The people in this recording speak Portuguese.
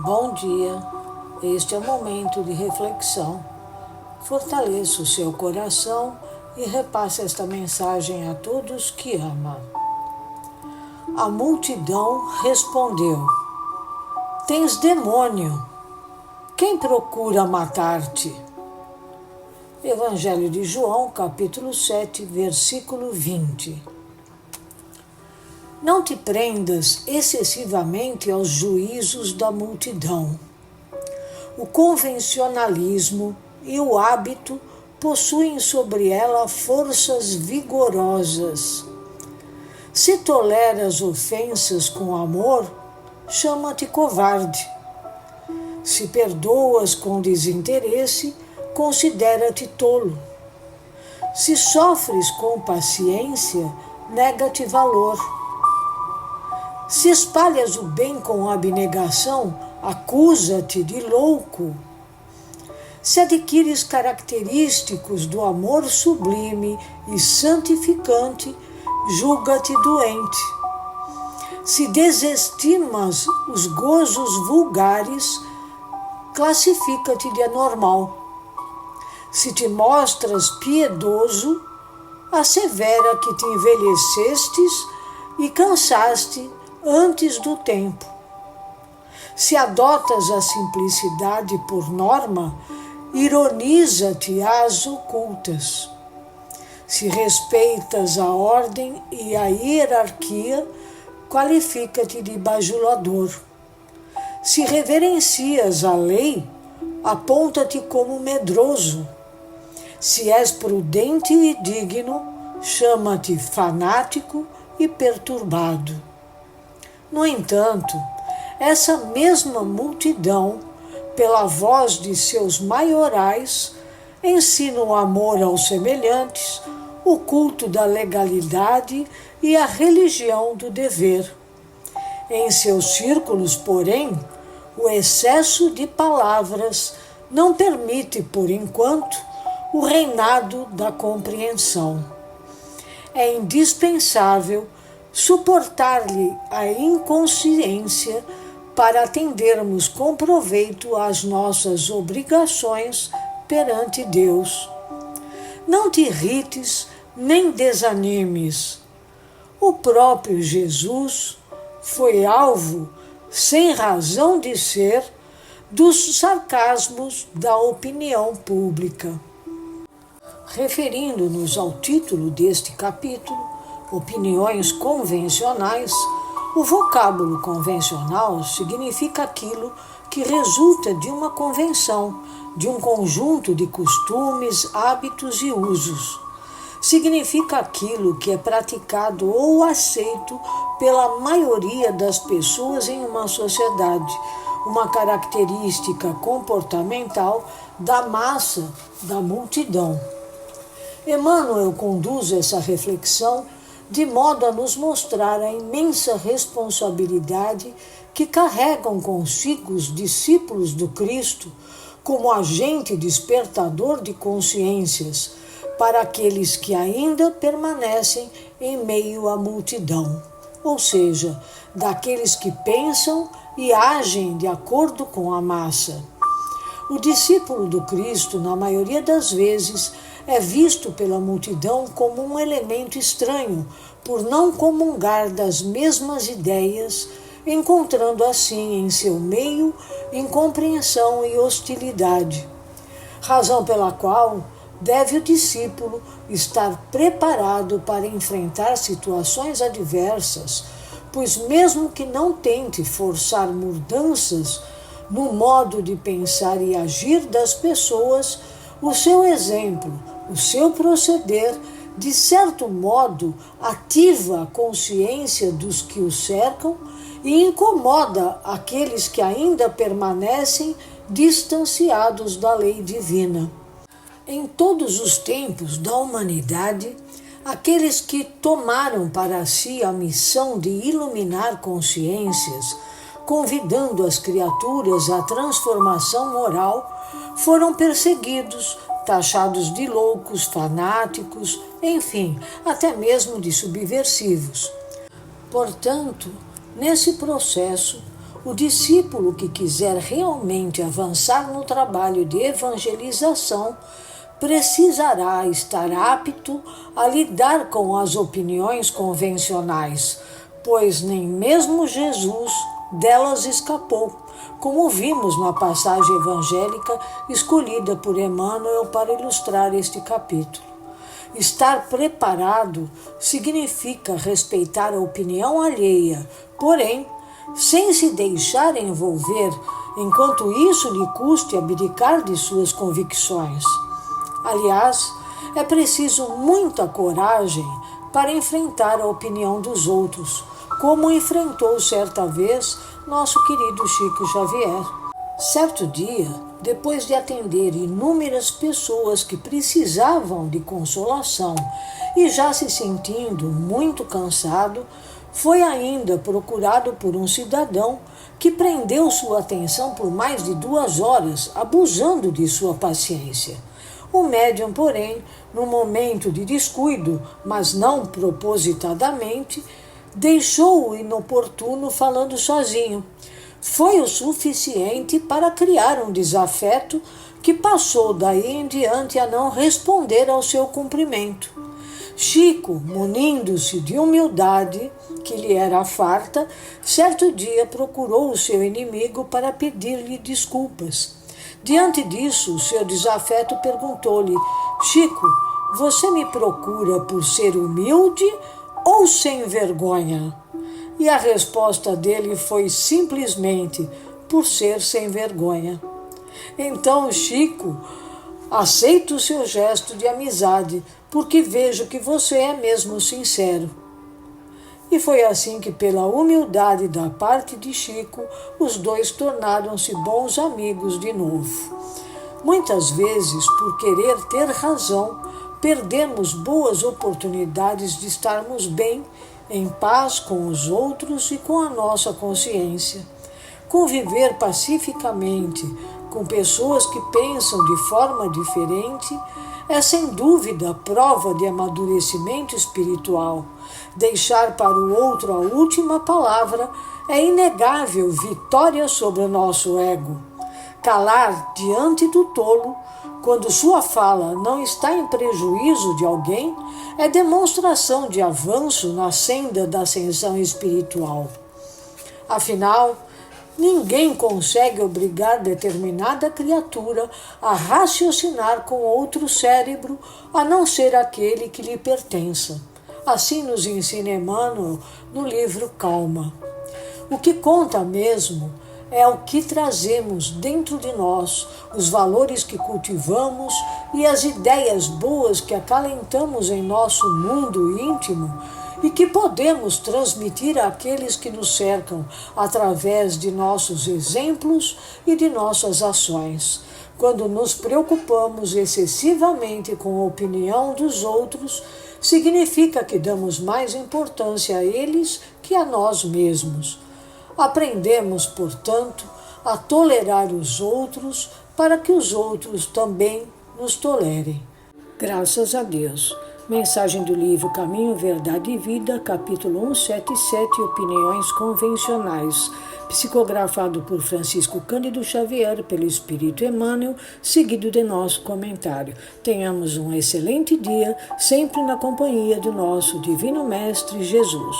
Bom dia, este é o momento de reflexão. Fortaleça o seu coração e repasse esta mensagem a todos que ama. A multidão respondeu: Tens demônio, quem procura matar-te? Evangelho de João, capítulo 7, versículo 20. Não te prendas excessivamente aos juízos da multidão. O convencionalismo e o hábito possuem sobre ela forças vigorosas. Se toleras ofensas com amor, chama-te covarde. Se perdoas com desinteresse, considera-te tolo. Se sofres com paciência, nega-te valor. Se espalhas o bem com abnegação, acusa-te de louco. Se adquires característicos do amor sublime e santificante, julga-te doente. Se desestimas os gozos vulgares, classifica-te de anormal. Se te mostras piedoso, assevera que te envelhecestes e cansaste antes do tempo. Se adotas a simplicidade por norma, ironiza-te às ocultas. Se respeitas a ordem e a hierarquia, qualifica-te de bajulador. Se reverencias a lei, aponta-te como medroso. Se és prudente e digno, chama-te fanático e perturbado. No entanto, essa mesma multidão, pela voz de seus maiorais, ensina o amor aos semelhantes, o culto da legalidade e a religião do dever. Em seus círculos, porém, o excesso de palavras não permite, por enquanto, o reinado da compreensão. É indispensável suportar-lhe a inconsciência para atendermos com proveito às nossas obrigações perante Deus. Não te irrites nem desanimes. O próprio Jesus foi alvo, sem razão de ser, dos sarcasmos da opinião pública. Referindo-nos ao título deste capítulo, Opiniões convencionais, o vocábulo convencional significa aquilo que resulta de uma convenção, de um conjunto de costumes, hábitos e usos. Significa aquilo que é praticado ou aceito pela maioria das pessoas em uma sociedade, uma característica comportamental da massa, da multidão. Emmanuel conduz essa reflexão de modo a nos mostrar a imensa responsabilidade que carregam consigo os discípulos do Cristo como agente despertador de consciências para aqueles que ainda permanecem em meio à multidão, ou seja, daqueles que pensam e agem de acordo com a massa. O discípulo do Cristo, na maioria das vezes, é visto pela multidão como um elemento estranho, por não comungar das mesmas ideias, encontrando assim em seu meio incompreensão e hostilidade. Razão pela qual deve o discípulo estar preparado para enfrentar situações adversas, pois mesmo que não tente forçar mudanças no modo de pensar e agir das pessoas, o seu exemplo, o seu proceder, de certo modo, ativa a consciência dos que o cercam e incomoda aqueles que ainda permanecem distanciados da lei divina. Em todos os tempos da humanidade, aqueles que tomaram para si a missão de iluminar consciências, convidando as criaturas à transformação moral, foram perseguidos, taxados de loucos, fanáticos, enfim, até mesmo de subversivos. Portanto, nesse processo, O discípulo que quiser realmente avançar no trabalho de evangelização precisará estar apto a lidar com as opiniões convencionais, pois nem mesmo Jesus delas escapou, como vimos na passagem evangélica escolhida por Emmanuel para ilustrar este capítulo. Estar preparado significa respeitar a opinião alheia, porém, sem se deixar envolver, enquanto isso lhe custe abdicar de suas convicções. Aliás, é preciso muita coragem para enfrentar a opinião dos outros, como enfrentou certa vez nosso querido Chico Xavier. Certo dia, depois de atender inúmeras pessoas que precisavam de consolação e já se sentindo muito cansado, foi ainda procurado por um cidadão que prendeu sua atenção por mais de 2 horas, abusando de sua paciência. O médium, porém, num momento de descuido, mas não propositadamente, deixou-o inoportuno falando sozinho. Foi o suficiente para criar um desafeto que passou daí em diante a não responder ao seu cumprimento. Chico, munindo-se de humildade, que lhe era farta, certo dia procurou o seu inimigo para pedir-lhe desculpas. Diante disso, o seu desafeto perguntou-lhe: Chico, você me procura por ser humilde ou sem vergonha? E a resposta dele foi simplesmente: por ser sem vergonha. Então, Chico, aceito o seu gesto de amizade, porque vejo que você é mesmo sincero. E foi assim que, pela humildade da parte de Chico, os dois tornaram-se bons amigos de novo. Muitas vezes, por querer ter razão, perdemos boas oportunidades de estarmos bem, em paz com os outros e com a nossa consciência. Conviver pacificamente com pessoas que pensam de forma diferente é sem dúvida prova de amadurecimento espiritual. Deixar para o outro a última palavra é inegável vitória sobre o nosso ego. Calar diante do tolo, quando sua fala não está em prejuízo de alguém, é demonstração de avanço na senda da ascensão espiritual. Afinal, ninguém consegue obrigar determinada criatura a raciocinar com outro cérebro, a não ser aquele que lhe pertença. Assim nos ensina Emmanuel no livro Calma. O que conta mesmo é o que trazemos dentro de nós, os valores que cultivamos e as ideias boas que acalentamos em nosso mundo íntimo e que podemos transmitir àqueles que nos cercam através de nossos exemplos e de nossas ações. Quando nos preocupamos excessivamente com a opinião dos outros, significa que damos mais importância a eles que a nós mesmos. Aprendemos, portanto, a tolerar os outros para que os outros também nos tolerem. Graças a Deus. Mensagem do livro Caminho, Verdade e Vida, capítulo 177, Opiniões Convencionais, psicografado por Francisco Cândido Xavier, pelo Espírito Emmanuel, seguido de nosso comentário. Tenhamos um excelente dia, sempre na companhia do nosso Divino Mestre Jesus.